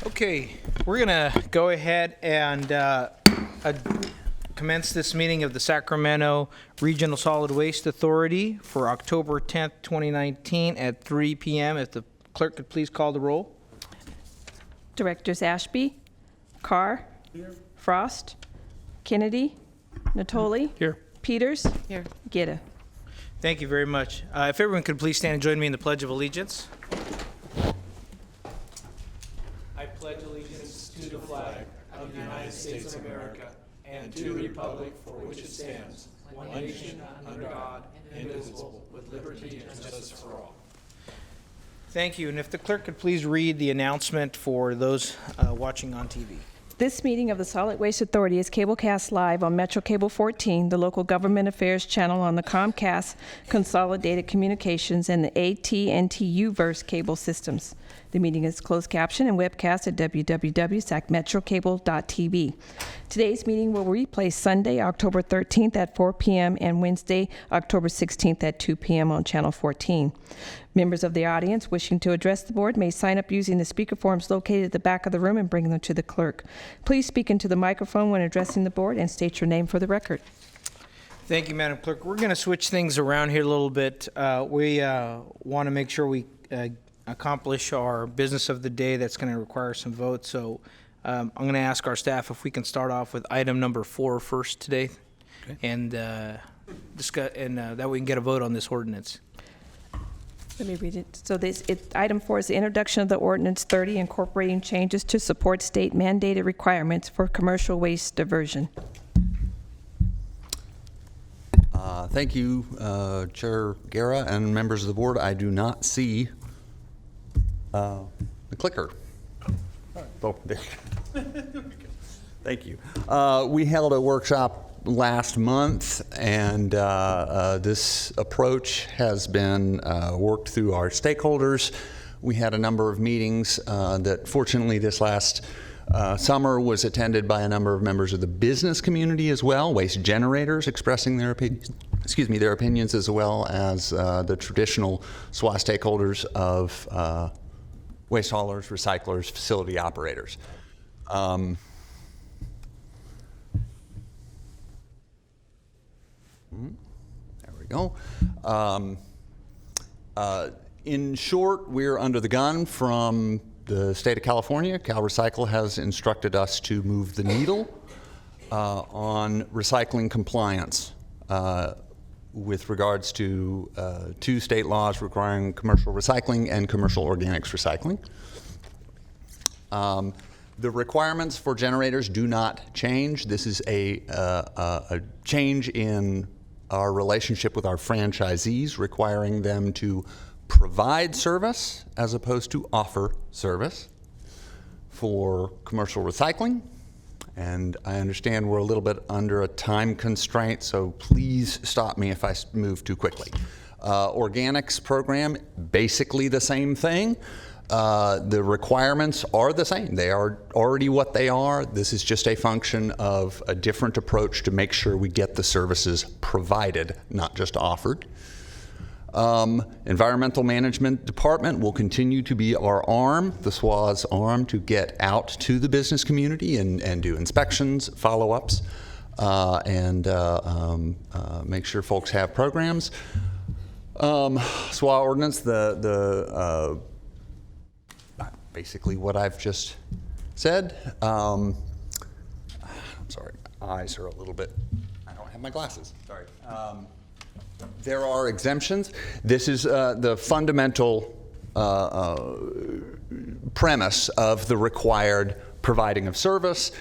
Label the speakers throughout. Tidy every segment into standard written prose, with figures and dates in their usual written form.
Speaker 1: Okay, we're going to go ahead and commence this meeting of the Sacramento Regional Solid Waste Authority for October 10th, 2019 at 3 p.m. If the clerk could please call the roll.
Speaker 2: Directors Ashby, Carr, here. Frost, Kennedy, Natoli,
Speaker 1: here.
Speaker 2: Peters, here. Gitta.
Speaker 1: Thank you very much. If everyone could please stand and join me in the Pledge of Allegiance. I pledge allegiance to the flag of the United States of America and to the republic for which it stands, one nation under God, indivisible, with liberty and justice for all. Thank you. And if the clerk could please read the announcement for those watching on TV.
Speaker 2: This meeting of the Solid Waste Authority is cablecast live on Metro Cable 14, the local government affairs channel on the Comcast Consolidated Communications and the AT&T U-verse cable systems. The meeting is closed caption and webcast at www.sacmetrocable.tv. Today's meeting will replay Sunday, October 13th at 4 p.m. and Wednesday, October 16th at 2 p.m. on Channel 14. Members of the audience wishing to address the board may sign up using the speaker forms located at the back of the room and bring them to the clerk. Please speak into the microphone when addressing the board and state your name for the record.
Speaker 1: Thank you, Madam Clerk. We're going to switch things around here a little bit. We want to make sure we accomplish our business of the day. That's going to require some votes. So I'm going to ask our staff if we can start off with item number 4 first today, okay. And discuss, and that we can get a vote on this ordinance.
Speaker 2: Let me read it. So item 4 is the introduction of the ordinance 30 incorporating changes to support state mandated requirements for commercial waste diversion.
Speaker 3: Thank you, Chair Guerra and members of the board. I do not see the clicker. Oh, there. Thank you. We held a workshop last month, and this approach has been worked through our stakeholders. We had a number of meetings that fortunately this last summer was attended by a number of members of the business community as well, waste generators expressing their opinions, as well as the traditional SWA stakeholders of waste haulers, recyclers, facility operators. There we go. In short, we're under the gun from the state of California. CalRecycle has instructed us to move the needle on recycling compliance with regards to 2 state laws requiring commercial recycling and commercial organics recycling. The requirements for generators do not change. This is a change in our relationship with our franchisees, requiring them to provide service as opposed to offer service for commercial recycling. And I understand we're a little bit under a time constraint, so please stop me if I move too quickly. Organics program, basically the same thing. The requirements are the same. They are already what they are. This is just a function of a different approach to make sure we get the services provided, not just offered. Environmental Management Department will continue to be our arm, the SWA's arm, to get out to the business community and do inspections, follow-ups, and make sure folks have programs. SWA ordinance, basically what I've just said. I'm sorry, my eyes are a little bit, I don't have my glasses, sorry. There are exemptions. This is the fundamental premise of the required providing of service.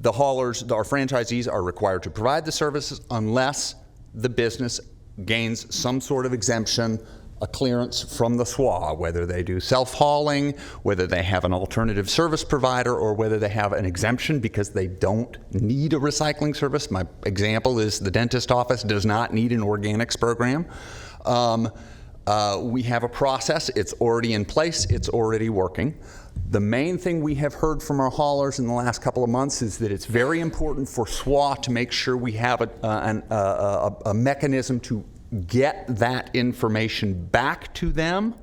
Speaker 3: The haulers, our franchisees, are required to provide the services unless the business gains some sort of exemption, a clearance from the SWA, whether they do self-hauling, whether they have an alternative service provider, or whether they have an exemption because they don't need a recycling service. My example is the dentist office does not need an organics program. We have a process. It's already in place. It's already working. The main thing we have heard from our haulers in the last couple of months is that it's very important for SWA to make sure we have a mechanism to get that information back to them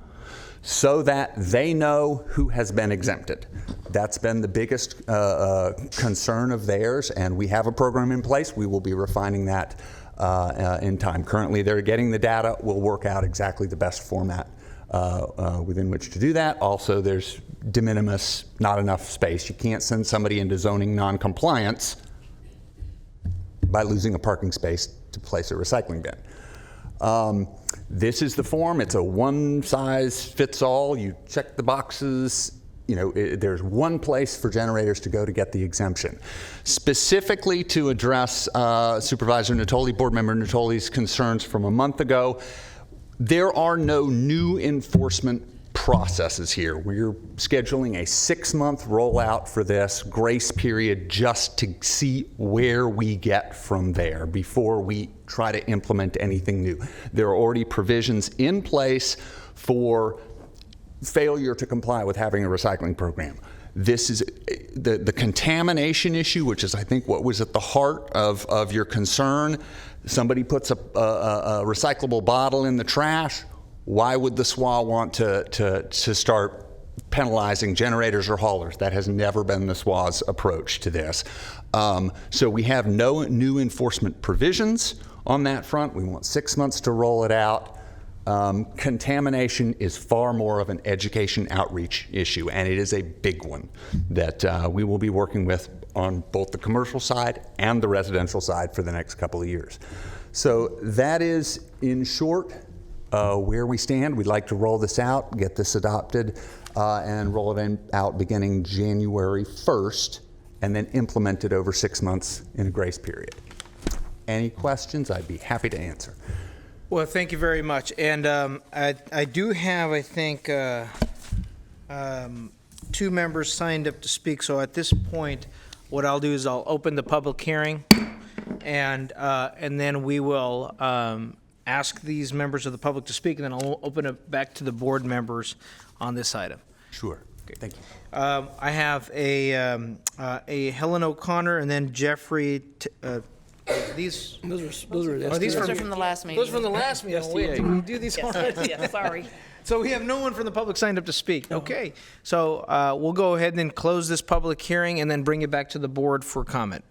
Speaker 3: so that they know who has been exempted. That's been the biggest concern of theirs, and we have a program in place. We will be refining that in time. Currently, they're getting the data. We'll work out exactly the best format within which to do that. Also, there's de minimis, not enough space. You can't send somebody into zoning non-compliance by losing a parking space to place a recycling bin. This is the form. It's a one-size-fits-all. You check the boxes. You know, there's one place for generators to go to get the exemption. Specifically to address Supervisor Natoli, Board Member Natoli's concerns from a month ago, there are no new enforcement processes here. We're scheduling a 6-month rollout for this grace period just to see where we get from there before we try to implement anything new. There are already provisions in place for failure to comply with having a recycling program. This is the contamination issue, which is, I think, what was at the heart of your concern. Somebody puts a recyclable bottle in the trash. Why would the SWA want to start penalizing generators or haulers? That has never been the SWA's approach to this. So we have no new enforcement provisions on that front. We want 6 months to roll it out. Contamination is far more of an education outreach issue, and it is a big one that we will be working with on both the commercial side and the residential side for the next couple of years. So that is, in short, where we stand. We'd like to roll this out, get this adopted, and roll it out beginning January 1st, and then implement it over 6 months in a grace period. Any questions? I'd be happy to answer.
Speaker 1: Well, thank you very much. And I do have, I think, 2 members signed up to speak. So at this point, what I'll do is I'll open the public hearing, and then we will ask these members of the public to speak, and then I'll open it back to the board members on this item.
Speaker 3: Sure. Okay. Thank you.
Speaker 1: I have a Helen O'Connor and then Jeffrey. These
Speaker 4: Those are from the last meeting.
Speaker 1: Those from the last meeting. Oh, wait, did we do these already?
Speaker 2: Yeah, sorry.
Speaker 1: So we have no one from the public signed up to speak. Okay. So we'll go ahead and then close this public hearing and then bring it back to the board for comment.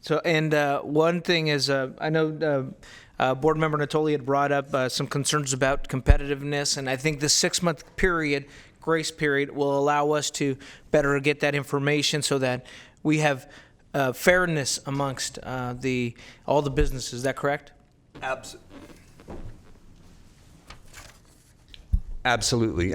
Speaker 1: So, and one thing is, I know Board Member Natoli had brought up some concerns about competitiveness, and I think the 6-month period, grace period, will allow us to better get that information so that we have fairness amongst all the businesses. Is that correct?
Speaker 3: Absolutely.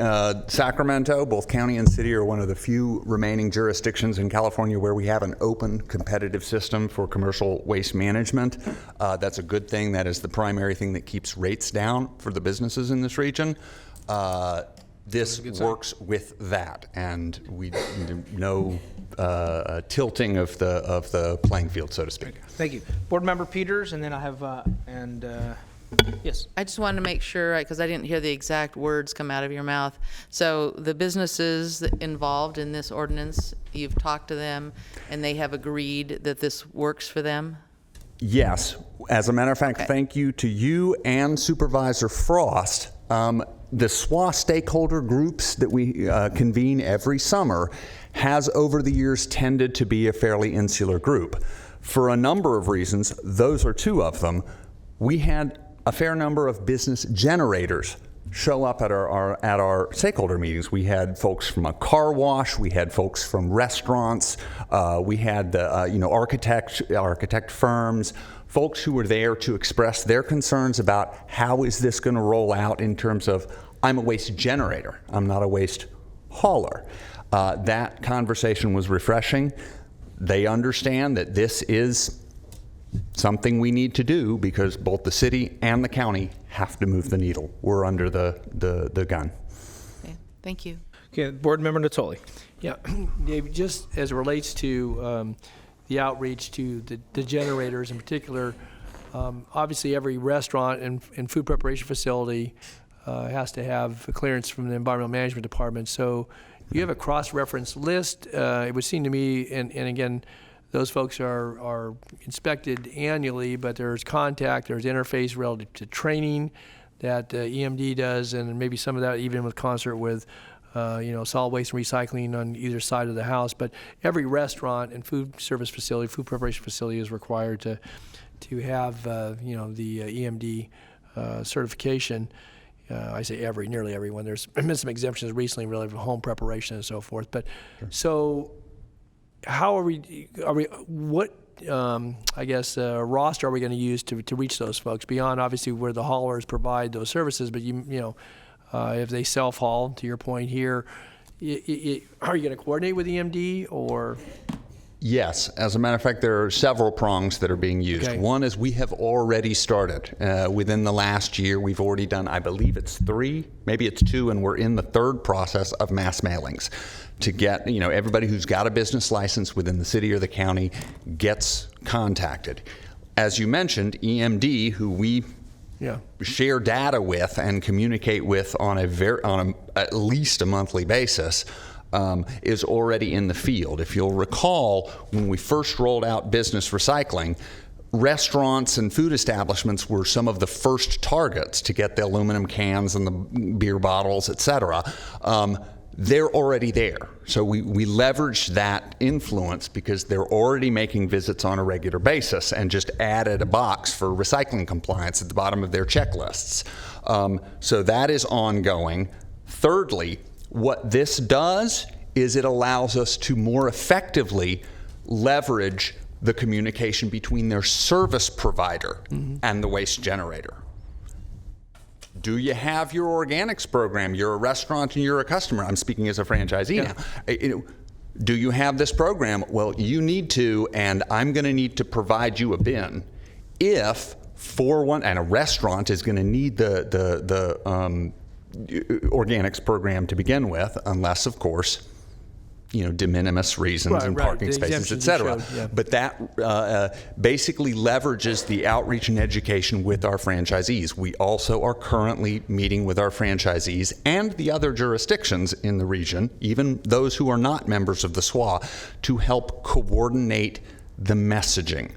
Speaker 3: Sacramento, both county and city, are one of the few remaining jurisdictions in California where we have an open, competitive system for commercial waste management. That's a good thing. That is the primary thing that keeps rates down for the businesses in this region. This works with that, and we no tilting of the playing field, so to speak.
Speaker 1: Thank you. Board Member Peters, and then I'll have, yes.
Speaker 4: I just wanted to make sure, because I didn't hear the exact words come out of your mouth. So the businesses involved in this ordinance, you've talked to them, and they have agreed that this works for them?
Speaker 3: Yes. As a matter of fact,
Speaker 4: Okay.
Speaker 3: Thank you to you and Supervisor Frost. The SWA stakeholder groups that we convene every summer has over the years tended to be a fairly insular group. For a number of reasons, those are 2 of them. We had a fair number of business generators show up at our stakeholder meetings. We had folks from a car wash, we had folks from restaurants, we had architect firms, folks who were there to express their concerns about how is this going to roll out in terms of, I'm a waste generator, I'm not a waste hauler. That conversation was refreshing. They understand that this is something we need to do because both the city and the county have to move the needle. We're under the gun.
Speaker 4: Okay, thank you.
Speaker 1: Okay, Board Member Natoli.
Speaker 5: Yeah, Dave, just as it relates to the outreach to the generators in particular, obviously every restaurant and food preparation facility has to have a clearance from the Environmental Management Department. So you have a cross-reference list. It would seem to me, and again, those folks are inspected annually, but there's contact, there's interface relative to training that EMD does, and maybe some of that even with concert with solid waste and recycling on either side of the house. But every restaurant and food service facility, food preparation facility is required to have, the EMD certification. I say nearly everyone. There's been some exemptions recently related to home preparation and so forth. But so how what roster are we going to use to reach those folks beyond obviously where the haulers provide those services? But if they self-haul, to your point here, are you going to coordinate with EMD or?
Speaker 3: Yes. As a matter of fact, there are several prongs that are being used.
Speaker 5: Okay.
Speaker 3: One is we have already started. Within the last year, we've already done, I believe it's 3, maybe it's 2, and we're in the 3rd process of mass mailings to get, everybody who's got a business license within the city or the county gets contacted. As you mentioned, EMD, who we share data with and communicate with on at least a monthly basis, is already in the field. If you'll recall, when we first rolled out business recycling, restaurants and food establishments were some of the first targets to get the aluminum cans and the beer bottles, et cetera. They're already there. So we leveraged that influence because they're already making visits on a regular basis and just added a box for recycling compliance at the bottom of their checklists. So that is ongoing. Thirdly, what this does is it allows us to more effectively leverage the communication between their service provider and the waste generator. Do you have your organics program? You're a restaurant and you're a customer. I'm speaking as a franchisee now. Do you have this program? Well, you need to, and I'm going to need to provide you a bin if and a restaurant is going to need the organics program to begin with, unless, of course, de minimis reasons and parking spaces, et cetera. But that basically leverages the outreach and education with our franchisees. We also are currently meeting with our franchisees and the other jurisdictions in the region, even those who are not members of the SWA, to help coordinate the messaging.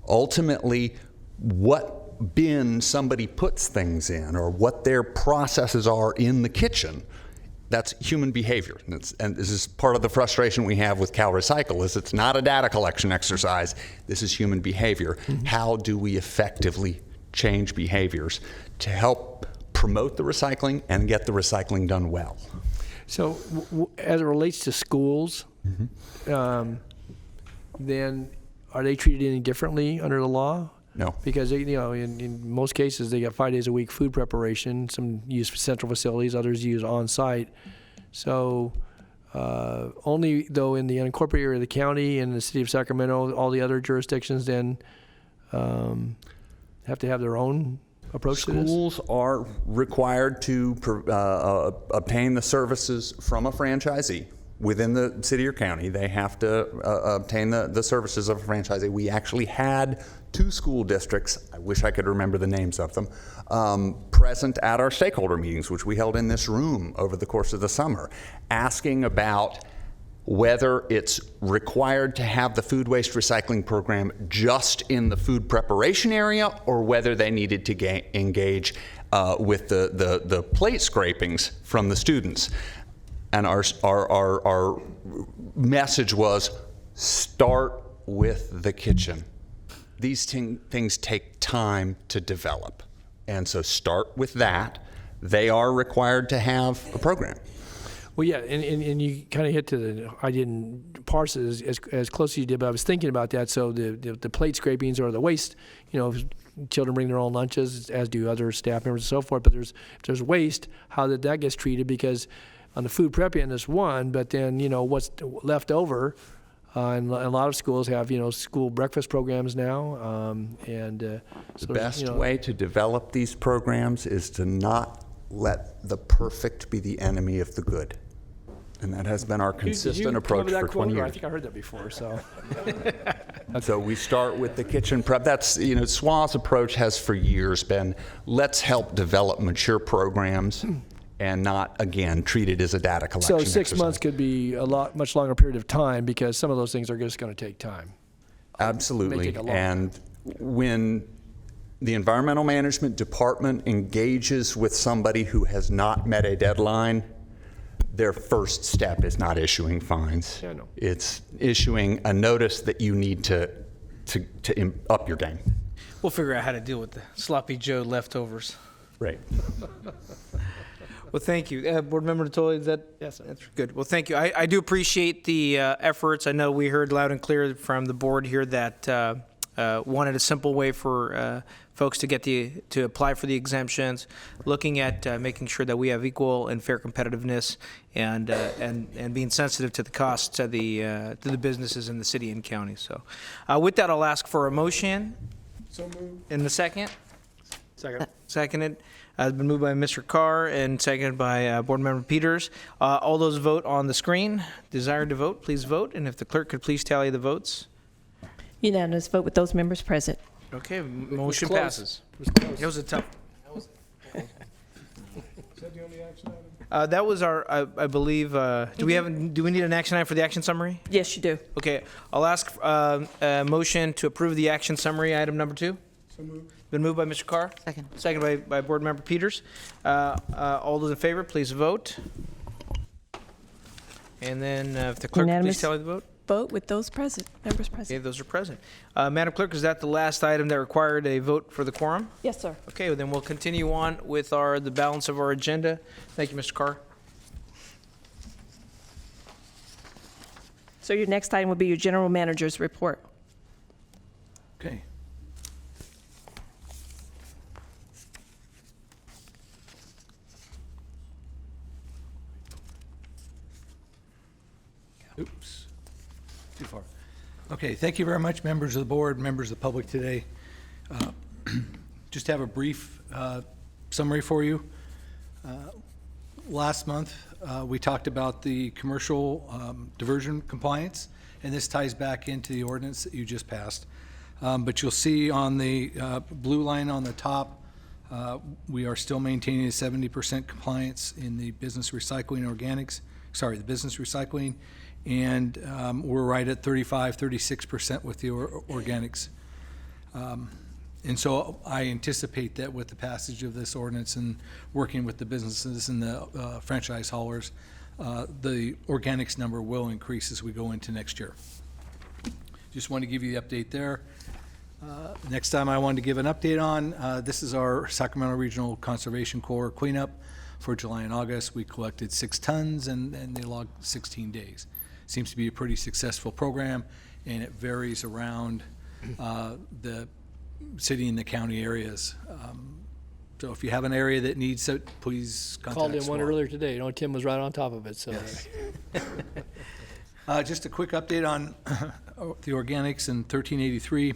Speaker 3: Ultimately, what bin somebody puts things in or what their processes are in the kitchen, that's human behavior. And this is part of the frustration we have with Cal Recycle is it's not a data collection exercise. This is human behavior. How do we effectively change behaviors to help promote the recycling and get the recycling done well?
Speaker 5: So as it relates to schools, then are they treated any differently under the law?
Speaker 3: No.
Speaker 5: Because in most cases they got 5 days a week food preparation. Some use central facilities, others use on-site. So only though in the unincorporated area of the county and the city of Sacramento, all the other jurisdictions then have to have their own approach to this?
Speaker 3: Schools are required to obtain the services from a franchisee. Within the city or county, they have to obtain the services of a franchisee. We actually had 2 school districts, I wish I could remember the names of them, present at our stakeholder meetings, which we held in this room over the course of the summer, asking about whether it's required to have the food waste recycling program just in the food preparation area or whether they needed to engage with the plate scrapings from the students. And our message was, start with the kitchen. These things take time to develop. And so start with that. They are required to have a program.
Speaker 5: Well, yeah, and you kind of hit to I didn't parse it as close as you did, but I was thinking about that. So the plate scrapings or the waste, children bring their own lunches, as do other staff members and so forth. But if there's waste, how that gets treated, because on the food prep end is one, but then, what's left over, and a lot of schools have, school breakfast programs now.
Speaker 3: So the best way to develop these programs is to not let the perfect be the enemy of the good. And that has been our consistent approach for 20 years.
Speaker 5: I think I heard that before, so.
Speaker 3: So we start with the kitchen prep. That's, SWA's approach has for years been, let's help develop mature programs and not, again, treat it as a data collection
Speaker 5: So 6
Speaker 3: exercise.
Speaker 5: months could be a much longer period of time, because some of those things are just going to take time.
Speaker 3: Absolutely. And when the environmental management department engages with somebody who has not met a deadline, their first step is not issuing fines.
Speaker 5: Yeah, I know.
Speaker 3: It's issuing a notice that you need to up your game.
Speaker 1: We'll figure out how to deal with the sloppy Joe leftovers.
Speaker 3: Right.
Speaker 1: Well, thank you. Board Member Natoli, is that?
Speaker 5: Yes, sir.
Speaker 1: That's good. Well, thank you. I do appreciate the efforts. I know we heard loud and clear from the board here that wanted a simple way for folks to get to apply for the exemptions, looking at making sure that we have equal and fair competitiveness, and being sensitive to the costs to the businesses in the city and county. So, with that, I'll ask for a motion.
Speaker 6: So moved.
Speaker 1: In the second.
Speaker 5: Second.
Speaker 1: Seconded. Has been moved by Mr. Carr and seconded by Board Member Peters. All those vote on the screen. Desired to vote, please vote. And if the clerk could please tally the votes.
Speaker 2: Unanimous vote with those members present.
Speaker 1: Okay, motion
Speaker 5: close.
Speaker 1: passes.
Speaker 5: It was close.
Speaker 1: It was a tough.
Speaker 6: Is that the only action item?
Speaker 1: That was our, I believe. Do we need an action item for the action summary?
Speaker 2: Yes, you do.
Speaker 1: Okay, I'll ask a motion to approve the action summary, item number 2.
Speaker 6: So moved.
Speaker 1: Been moved by Mr. Carr.
Speaker 4: Second.
Speaker 1: Seconded by Board Member Peters. All those in favor, please vote. And then if the clerk could please
Speaker 2: Unanimous.
Speaker 1: tally the vote.
Speaker 2: Vote with those members
Speaker 1: Okay,
Speaker 2: present.
Speaker 1: those are present. Madam Clerk, is that the last item that required a vote for the quorum?
Speaker 2: Yes, sir.
Speaker 1: Okay, well, then we'll continue on with the balance of our agenda. Thank you, Mr. Carr.
Speaker 2: So your next item will be your general manager's report.
Speaker 6: Okay. Oops, too far. Okay, thank you very much, members of the board, members of the public today. Just have a brief summary for you. Last month, we talked about the commercial diversion compliance, and this ties back into the ordinance that you just passed. But you'll see on the blue line on the top, we are still maintaining a 70% compliance in the business recycling the business recycling, and we're right at 36% with the organics. And so I anticipate that with the passage of this ordinance and working with the businesses and the franchise haulers, the organics number will increase as we go into next year. Just want to give you the update there. Next time I wanted to give an update on, this is our Sacramento Regional Conservation Corps cleanup for July and August. We collected 6 tons and they logged 16 days. Seems to be a pretty successful program, and it varies around the city and the county areas. So if you have an area that needs it, please contact
Speaker 5: Called in one
Speaker 6: SWAT.
Speaker 5: earlier today. Tim was right on top of it, so.
Speaker 6: Just a quick update on the organics in 1383.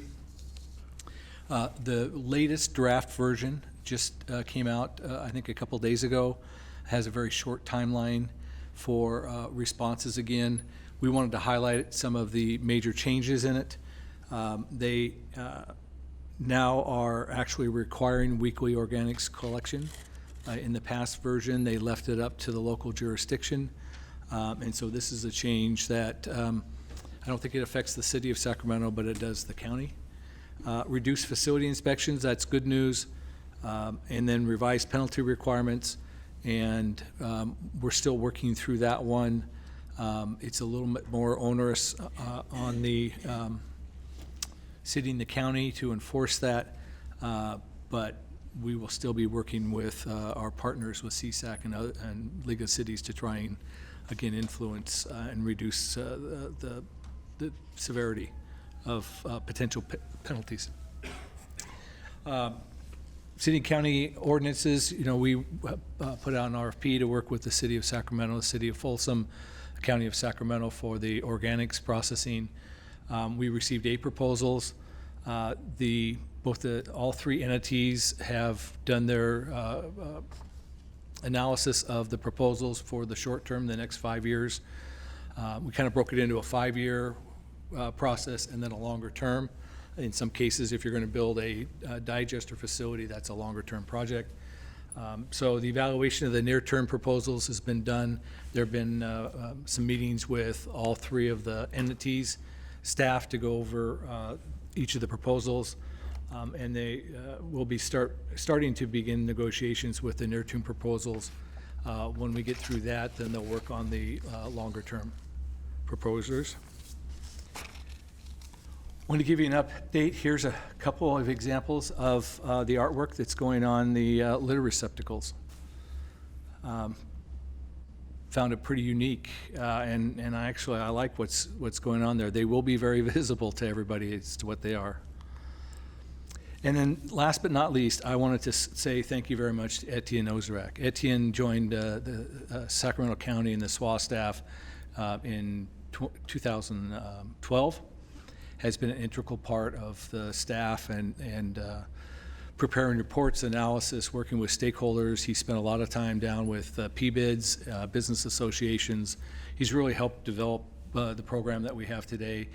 Speaker 6: The latest draft version just came out, I think a couple days ago. Has a very short timeline for responses again. We wanted to highlight some of the major changes in it. They now are actually requiring weekly organics collection. In the past version, they left it up to the local jurisdiction. And so this is a change that I don't think it affects the city of Sacramento, but it does the county. Reduced facility inspections, that's good news. And then revised penalty requirements. And we're still working through that one. It's a little bit more onerous on the city and the county to enforce that, but we will still be working with our partners with CSAC and League of Cities to try and, again, influence and reduce the severity of potential penalties. City and county ordinances, we put out an RFP to work with the city of Sacramento, the city of Folsom, the county of Sacramento for the organics processing. We received 8 proposals. All 3 entities have done their analysis of the proposals for the short term, the next 5 years. We kind of broke it into a 5-year process and then a longer term. In some cases, if you're going to build a digester facility, that's a longer term project. So the evaluation of the near-term proposals has been done. There have been some meetings with all 3 of the entities, staff to go over each of the proposals, and they will be starting to begin negotiations with the near-term proposals When we get through that, then they'll work on the longer-term proposals. I want to give you an update. Here's a couple of examples of the artwork that's going on the litter receptacles. Found it pretty unique, and I like what's going on there. They will be very visible to everybody as to what they are. And then last but not least, I wanted to say thank you very much to Etienne Ozrak. Etienne joined the Sacramento County and the SWA staff in 2012, has been an integral part of the staff and preparing reports, analysis, working with stakeholders. He spent a lot of time down with PBIDs, business associations. He's really helped develop the program that we have today.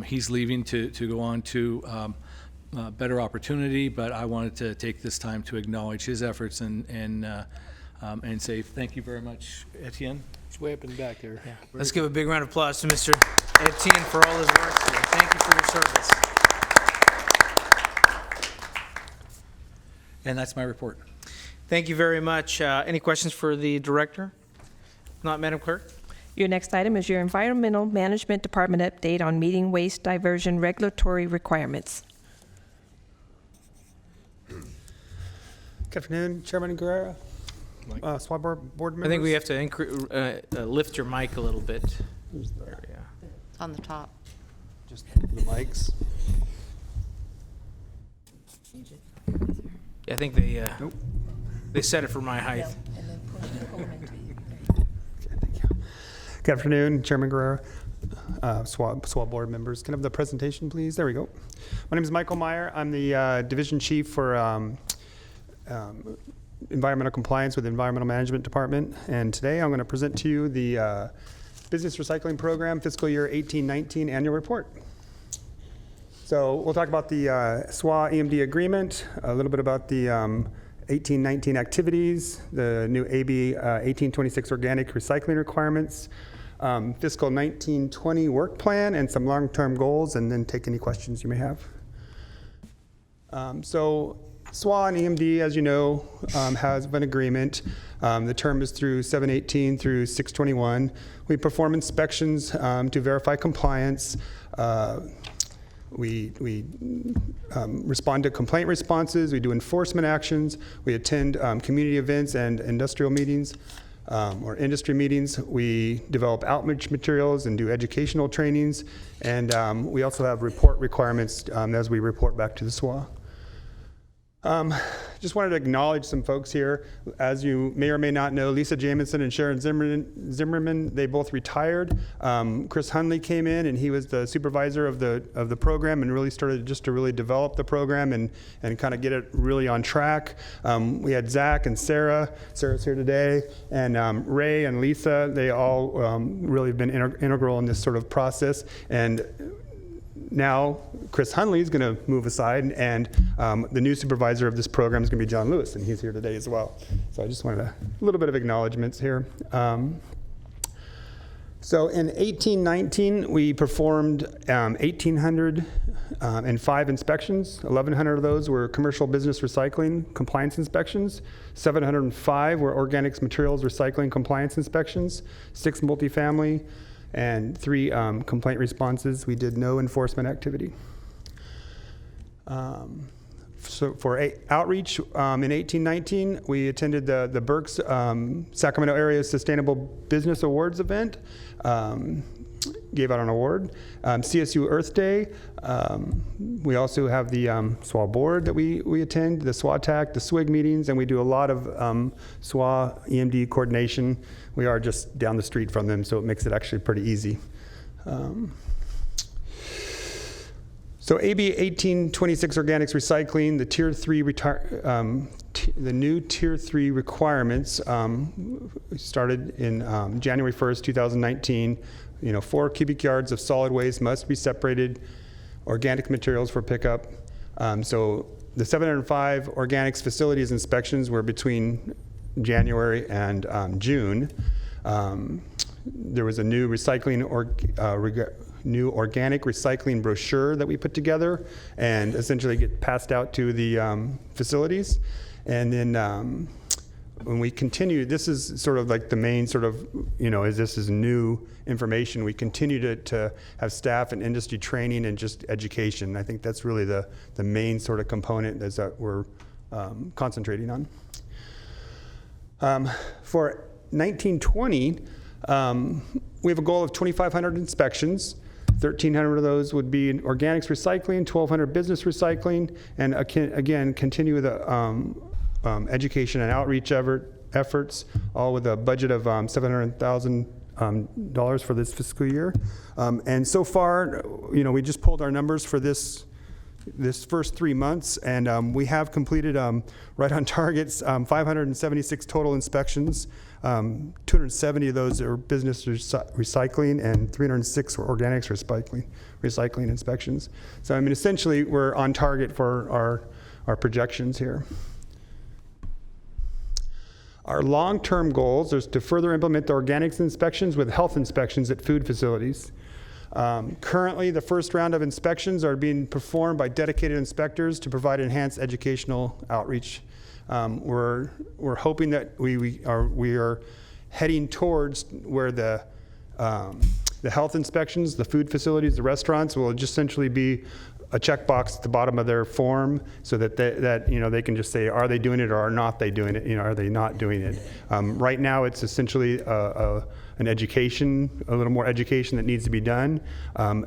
Speaker 6: He's leaving to go on to better opportunity, but I wanted to take this time to acknowledge his efforts and say thank you very much, Etienne.
Speaker 5: It's way up in the back there.
Speaker 1: Yeah. Let's give a big round of applause to Mr. Etienne for all his work here. Thank you for your service.
Speaker 6: And that's my report.
Speaker 1: Thank you very much. Any questions for the director? If not, Madam Clerk?
Speaker 2: Your next item is your Environmental Management Department update on meeting waste diversion regulatory requirements.
Speaker 7: Good afternoon, Chairman Guerrero, SWA board members.
Speaker 1: I think we have to lift your mic a little bit. There, yeah.
Speaker 4: On the top.
Speaker 7: Just the mics.
Speaker 1: Yeah, I think they set it for my height.
Speaker 7: Good afternoon, Chairman Guerrero, SWA board members. Can I have the presentation, please? There we go. My name is Michael Meyer. I'm the division chief for environmental compliance with the Environmental Management Department. And today I'm going to present to you the Business Recycling Program Fiscal Year 18-19 Annual Report. So we'll talk about the SWA EMD agreement, a little bit about the 18-19 activities, the new AB 1826 organic recycling requirements, fiscal 19-20 work plan, and some long-term goals, and then take any questions you may have. So SWA and EMD, as you know, has an agreement. The term is through 7/18 through 6/21. We perform inspections to verify compliance. We respond to complaint responses. We do enforcement actions. We attend community events and industrial meetings or industry meetings. We develop outreach materials and do educational trainings. And we also have report requirements as we report back to the SWA. Just wanted to acknowledge some folks here. As you may or may not know, Lisa Jamison and Sharon Zimmerman, they both retired. Chris Hunley came in, and he was the supervisor of the program and really started just to really develop the program and kind of get it really on track. We had Zach and Sarah. Sarah's here today, and Ray and Lisa. They all really have been integral in this sort of process. And now Chris Hunley is going to move aside, and the new supervisor of this program is going to be John Lewis, and he's here today as well. So I just wanted a little bit of acknowledgments here. So in 18-19, we performed 1,805 inspections. 1,100 of those were commercial business recycling compliance inspections. 705 were organics materials recycling compliance inspections. 6 multifamily, and 3 complaint responses. We did no enforcement activity. So for outreach in 18-19, we attended the Berks Sacramento Area Sustainable Business Awards event. Gave out an award. CSU Earth Day. We also have the SWA board that we attend, the SWATAC, the SWIG meetings, and we do a lot of SWA EMD coordination. We are just down the street from them, so it makes it actually pretty easy. So AB 1826 organics recycling, the Tier 3 the new Tier 3 requirements started in January 1st, 2019. 4 cubic yards of solid waste must be separated, organic materials for pickup. So the 705 organics facilities inspections were between January and June. There was a new new organic recycling brochure that we put together and essentially get passed out to the facilities. And then when we continue, this is sort of like the main sort of, as this is new information, we continue to have staff and industry training and just education. I think that's really the main sort of component that we're concentrating on. For 1920, we have a goal of 2,500 inspections. 1,300 of those would be in organics recycling, 1,200 business recycling, and again, continue with the education and outreach efforts, all with a budget of $700,000 for this fiscal year. And so far, we just pulled our numbers for this first 3 months, and we have completed right on targets 576 total inspections. 270 of those are business recycling, and 306 were organics recycling inspections. So I mean, essentially, we're on target for our projections here. Our long-term goals is to further implement the organics inspections with health inspections at food facilities. Currently, the first round of inspections are being performed by dedicated inspectors to provide enhanced educational outreach. We're hoping that we are heading towards where the health inspections, the food facilities, the restaurants will just essentially be a checkbox at the bottom of their form, so that they can just say, are they doing it or are not they doing it? Are they not doing it? Right now, it's essentially an education, a little more education that needs to be done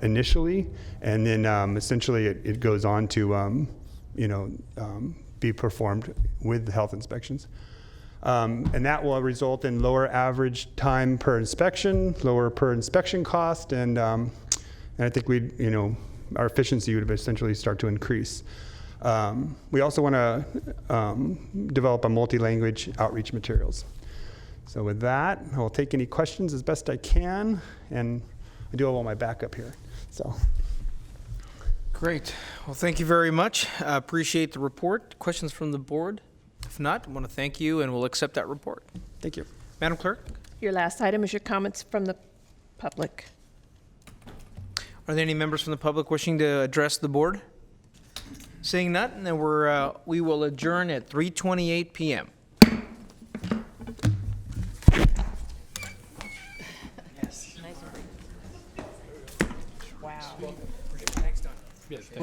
Speaker 7: initially, and then essentially it goes on to be performed with the health inspections. And that will result in lower average time per inspection, lower per inspection cost, and I think our efficiency would essentially start to increase. We also want to develop a multi-language outreach materials. So with that, I will take any questions as best I can, and I do have all my backup here. So.
Speaker 1: Great. Well, thank you very much. Appreciate the report. Questions from the board? If not, I want to thank you, and we'll accept that report.
Speaker 7: Thank you.
Speaker 1: Madam Clerk,
Speaker 2: Your last item is your comments from the public.
Speaker 1: are there any members from the public wishing to address the board? Seeing none, then we will adjourn at 3:28 p.m.
Speaker 2: Wow.